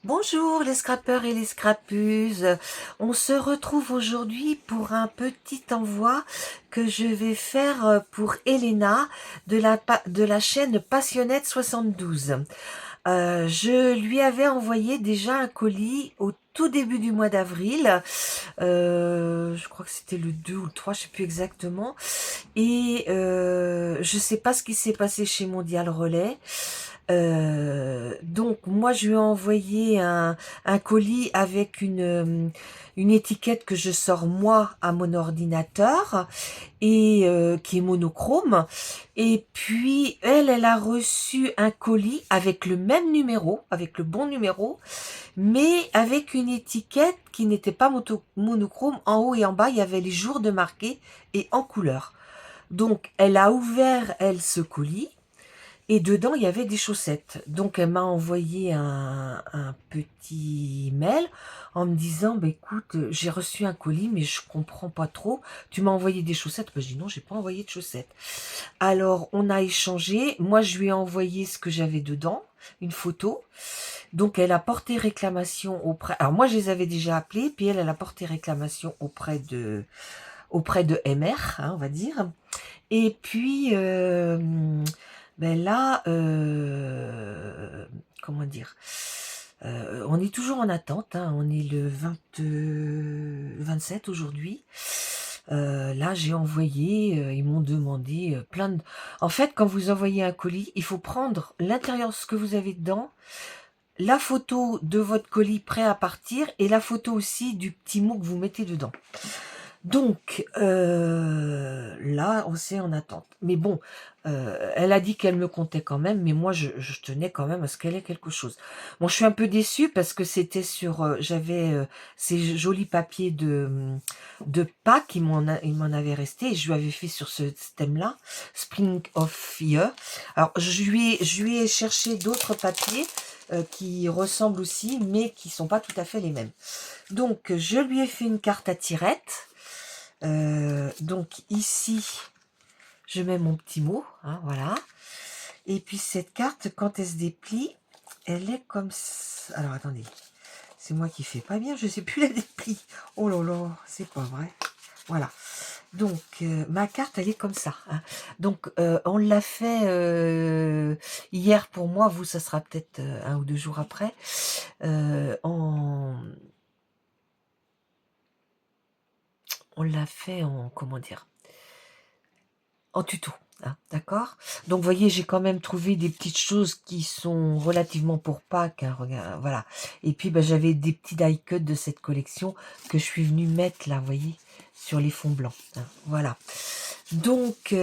Bonjour les scrappeurs et les scrappeuses. On se retrouve aujourd'hui pour un petit envoi que je vais faire pour Elena de la chaîne Passionnette 72. Je lui avais envoyé déjà un colis au tout début du mois d'avril. Je crois que c'était le 2 ou le 3, je sais plus exactement. Et je sais pas ce qui s'est passé chez Mondial Relais. Donc moi je lui ai envoyé un colis avec une étiquette que je sors moi à mon ordinateur et qui est monochrome. Et puis elle a reçu un colis avec le même numéro, avec le bon numéro, mais avec une étiquette qui n'était pas monochrome. En haut et en bas, il y avait les jours de marqué et en couleur. Donc elle a ouvert, elle, ce colis. Et dedans, il y avait des chaussettes. Donc, elle m'a envoyé un petit mail en me disant, bah, écoute, j'ai reçu un colis, mais je comprends pas trop. Tu m'as envoyé des chaussettes? Bah, je dis non, j'ai pas envoyé de chaussettes. Alors, on a échangé. Moi, je lui ai envoyé ce que j'avais dedans, une photo. Donc, elle a porté réclamation auprès... Alors, moi, je les avais déjà appelés, puis elle a porté réclamation auprès de MR, hein, on va dire. Et puis, ben là, comment dire, on est toujours en attente, hein, on est le 27 aujourd'hui. Là, j'ai envoyé, ils m'ont demandé plein de... En fait, quand vous envoyez un colis, il faut prendre l'intérieur, ce que vous avez dedans, la photo de votre colis prêt à partir et la photo aussi du petit mot que vous mettez dedans. Donc, là, on s'est en attente. Mais bon, elle a dit qu'elle me comptait quand même, mais moi, je tenais quand même à ce qu'elle ait quelque chose. Bon, je suis un peu déçue parce que c'était sur... j'avais ces jolis papiers de Pâques, il m'en avait resté, et je lui avais fait sur ce thème-là, Spring of Year. Alors, je lui ai cherché d'autres papiers qui ressemblent aussi, mais qui sont pas tout à fait les mêmes. Donc, je lui ai fait une carte à tirettes. Donc ici, je mets mon petit mot, hein, voilà. Et puis cette carte, quand elle se déplie, elle est comme ça. Alors attendez, c'est moi qui fais pas bien, je sais plus la déplie. Oh là là, c'est pas vrai. Voilà. Donc ma carte, elle est comme ça, hein. Donc on l'a fait hier pour moi, vous, ça sera peut-être 1 ou 2 jours après. On l'a fait en, comment dire, en tuto, hein, d'accord? Donc, vous voyez, j'ai quand même trouvé des petites choses qui sont relativement pour Pâques, hein, regarde, voilà. Et puis, bah, j'avais des petits die cuts de cette collection que je suis venue mettre, là, vous voyez, sur les fonds blancs, hein, voilà. Donc,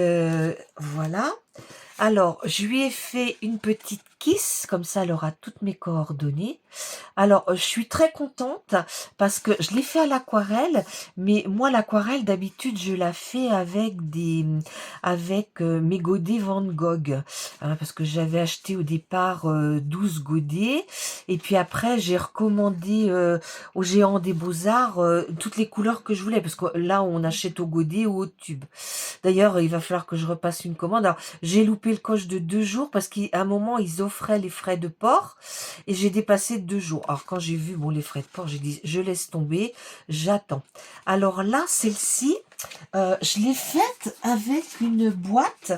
voilà. Alors, je lui ai fait une petite kiss, comme ça, elle aura toutes mes coordonnées. Alors, je suis très contente parce que je l'ai fait à l'aquarelle, mais moi, l'aquarelle, d'habitude, je la fais avec mes godets Van Gogh, hein, parce que j'avais acheté au départ 12 godets, et puis après, j'ai recommandé au géant des Beaux-Arts toutes les couleurs que je voulais, parce que là, on achète au godet ou au tube. D'ailleurs, il va falloir que je repasse une commande. Alors, j'ai loupé le coche de 2 jours parce qu'à un moment, ils offraient les frais de port et j'ai dépassé 2 jours. Alors, quand j'ai vu bon les frais de port, j'ai dit, je laisse tomber, j'attends. Alors là, celle-ci, je l'ai faite avec une boîte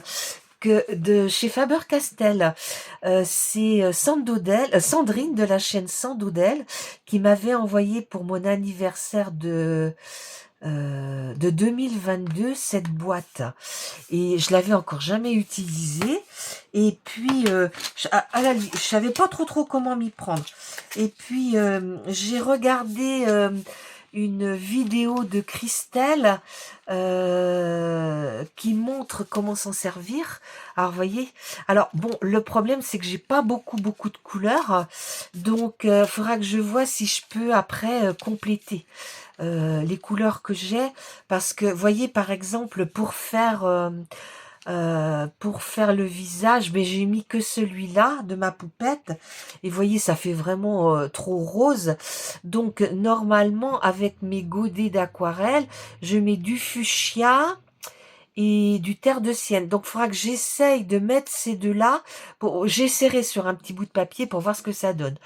de chez Faber-Castell. C'est Sandrine de la chaîne Sandoudel qui m'avait envoyé pour mon anniversaire de 2022 cette boîte, et je l'avais encore jamais utilisée. Et puis je savais pas trop comment m'y prendre, et puis j'ai regardé une vidéo de Christelle qui montre comment s'en servir. Alors, vous voyez, alors bon, le problème c'est que j'ai pas beaucoup de couleurs, donc il faudra que je vois si je peux après compléter les couleurs que j'ai, parce que, voyez, par exemple, pour faire le visage, mais j'ai mis que celui-là de ma poupette, et voyez, ça fait vraiment trop rose. Donc, normalement, avec mes godets d'aquarelle, je mets du fuchsia et du terre de Sienne. Donc, il faudra que j'essaye de mettre ces deux-là. J'essaierai sur un petit bout de papier pour voir ce que ça donne.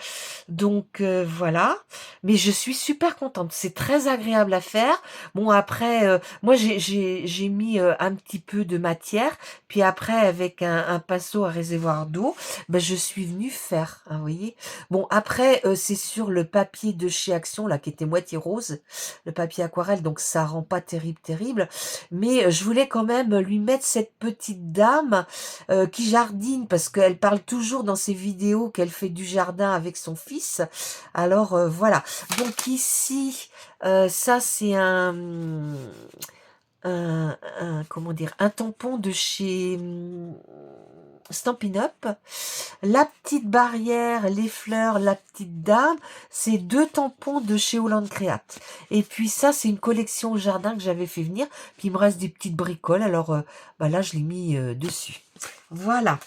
Donc, voilà. Mais je suis super contente. C'est très agréable à faire. Bon, après, moi, j'ai mis un petit peu de matière. Puis après, avec un pinceau à réservoir d'eau, ben, je suis venue faire. Hein, vous voyez. Bon, après, c'est sur le papier de chez Action, là, qui était moitié rose. Le papier aquarelle, donc ça rend pas terrible, terrible. Mais je voulais quand même lui mettre cette petite dame qui jardine, parce qu'elle parle toujours dans ses vidéos qu'elle fait du jardin avec son fils. Alors, voilà. Donc ici, ça c'est comment dire, un tampon de chez Stampin' Up. La petite barrière, les fleurs, la petite dame, c'est 2 tampons de chez Holland Créate. Et puis ça, c'est une collection au jardin que j'avais fait venir. Puis il me reste des petites bricoles, alors bah là, je l'ai mis dessus. Voilà.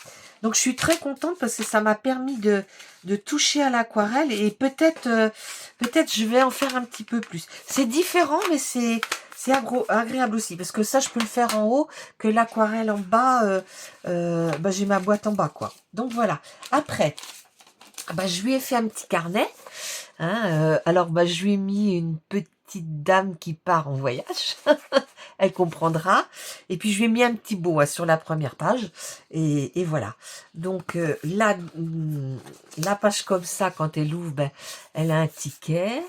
Donc je suis très contente parce que ça m'a permis de toucher à l'aquarelle et peut-être peut-être je vais en faire un petit peu plus. C'est différent, mais c'est agréable aussi, parce que ça, je peux le faire en haut, que l'aquarelle en bas, bah, j'ai ma boîte en bas, quoi. Donc, voilà. Après, bah, je lui ai fait un petit carnet. Hein, alors, bah, je lui ai mis une petite dame qui part en voyage. Elle comprendra. Et puis, je lui ai mis un petit beau sur la première page. Et voilà. Donc, là, la page comme ça, quand elle ouvre, ben, elle a un ticket.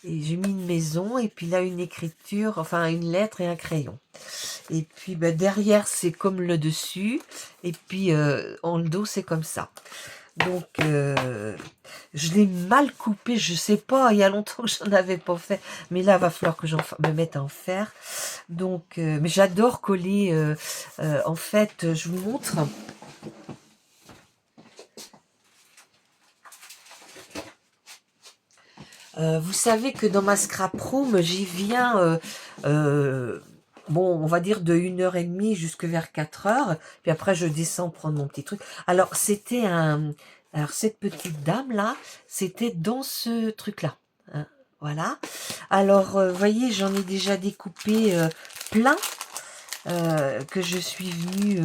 Et j'ai mis une maison, et puis là, une écriture, enfin, une lettre et un crayon. Et puis, ben, derrière, c'est comme le dessus. Et puis, en le dos, c'est comme ça. Donc, je l'ai mal coupé, je sais pas, il y a longtemps que j'en avais pas fait. Mais là, il va falloir que j'en me mette à en faire. Donc, mais j'adore coller. En fait, je vous montre. Vous savez que dans ma scrap room, j'y viens, bon, on va dire de 1h30 jusque vers 4h, puis après je descends prendre mon petit truc. Alors, c'était alors cette petite dame-là, c'était dans ce truc-là. Hein, voilà. Alors, vous voyez, j'en ai déjà découpé plein. Que je suis venue.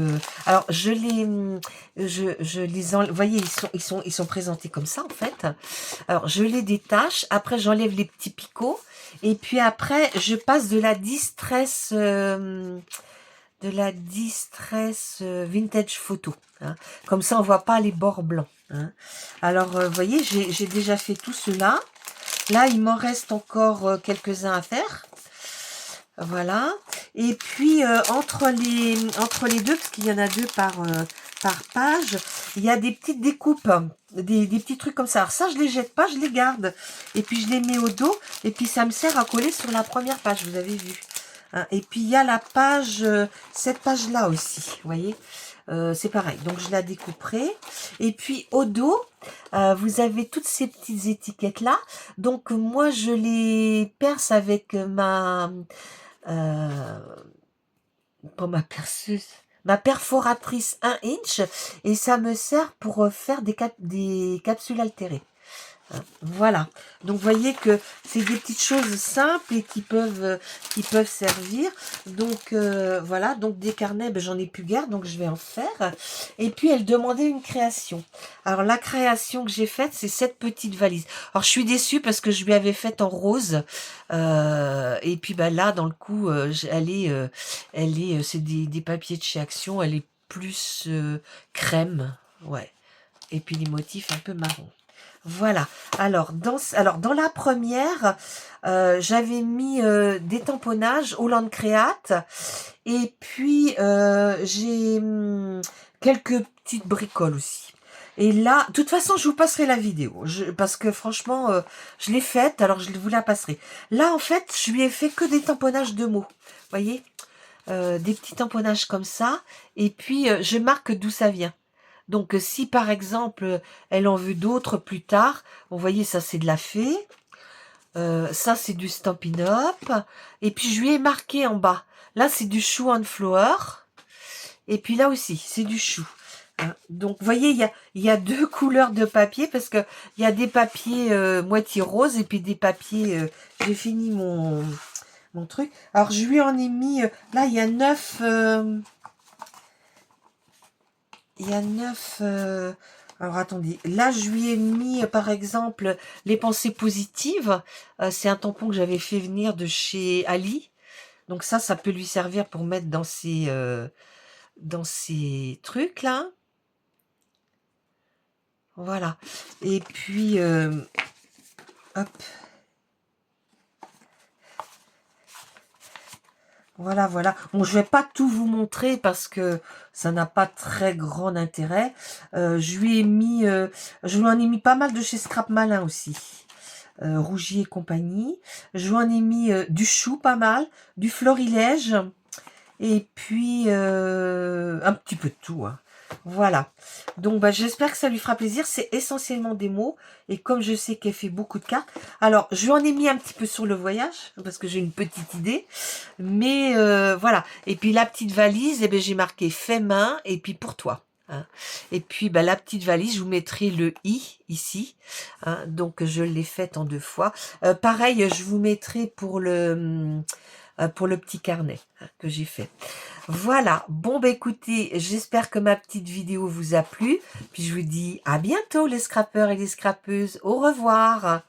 Alors je les vous voyez, ils sont présentés comme ça en fait. Alors je les détache. Après j'enlève les petits picots et puis après je passe de la distress vintage photo. Hein. Comme ça on voit pas les bords blancs. Hein. Alors vous voyez, j'ai déjà fait tout cela. Là il m'en reste encore quelques-uns à faire. Voilà. Et puis entre les deux, parce qu'il y en a 2 par page, il y a des petites découpes, des petits trucs comme ça. Alors ça, je les jette pas, je les garde. Et puis je les mets au dos, et puis ça me sert à coller sur la première page, vous avez vu. Hein, et puis il y a la page, cette page-là aussi, vous voyez. C'est pareil, donc je la découperai. Et puis au dos, vous avez toutes ces petites étiquettes-là. Donc moi, je les perce avec pas ma perceuse, ma perforatrice 1 inch, et ça me sert pour faire des capsules altérées. Voilà. Donc, vous voyez que c'est des petites choses simples et qui peuvent servir. Donc, voilà. Donc, des carnets, ben, j'en ai plus guère, donc je vais en faire. Et puis, elle demandait une création. Alors, la création que j'ai faite, c'est cette petite valise. Alors, je suis déçue parce que je lui avais faite en rose. Et puis, ben, là, dans le coup, c'est des papiers de chez Action. Elle est plus crème. Ouais. Et puis, les motifs un peu marron. Voilà. Alors, dans la première, j'avais mis des tamponnages Holland Créate. Et puis, j'ai quelques petites bricoles aussi. Et là, de toute façon, je vous passerai la vidéo. Parce que franchement, je l'ai faite, alors je vous la passerai. Là, en fait, je lui ai fait que des tamponnages de mots. Vous voyez, des petits tamponnages comme ça. Et puis, je marque d'où ça vient. Donc, si par exemple, elle en veut d'autres plus tard, vous voyez, ça c'est de la fée, ça c'est du Stampin' Up, et puis je lui ai marqué en bas, là c'est du Chou and Flower, et puis là aussi, c'est du chou. Hein. Donc, vous voyez, il y a 2 couleurs de papier, parce que il y a des papiers moitié rose, et puis des papiers, j'ai fini mon mon truc. Alors, je lui en ai mis... là, il y a 9... il y a 9... alors, attendez. Là, je lui ai mis, par exemple, les pensées positives. C'est un tampon que j'avais fait venir de chez Ali. Donc ça peut lui servir pour mettre dans ses trucs, là. Voilà. Et puis... hop. Voilà, voilà. Bon, je vais pas tout vous montrer parce que ça n'a pas très grand intérêt. Je lui en ai mis pas mal de chez Scrap Malin aussi. Rougier et compagnie. Je lui en ai mis du chou pas mal, du florilège et puis un petit peu de tout, hein. Voilà. Donc, bah, j'espère que ça lui fera plaisir. C'est essentiellement des mots. Et comme je sais qu'elle fait beaucoup de cartes. Alors, je lui en ai mis un petit peu sur le voyage. Parce que j'ai une petite idée. Mais voilà. Et puis, la petite valise, eh ben, j'ai marqué fait main. Et puis, pour toi. Hein. Et puis, bah, la petite valise, je vous mettrai le i ici. Hein. Donc, je l'ai faite en 2 fois. Pareil, je vous mettrai pour le petit carnet, hein, que j'ai fait. Voilà, bon bah écoutez, j'espère que ma petite vidéo vous a plu. Puis je vous dis à bientôt les scrappeurs et les scrappeuses. Au revoir.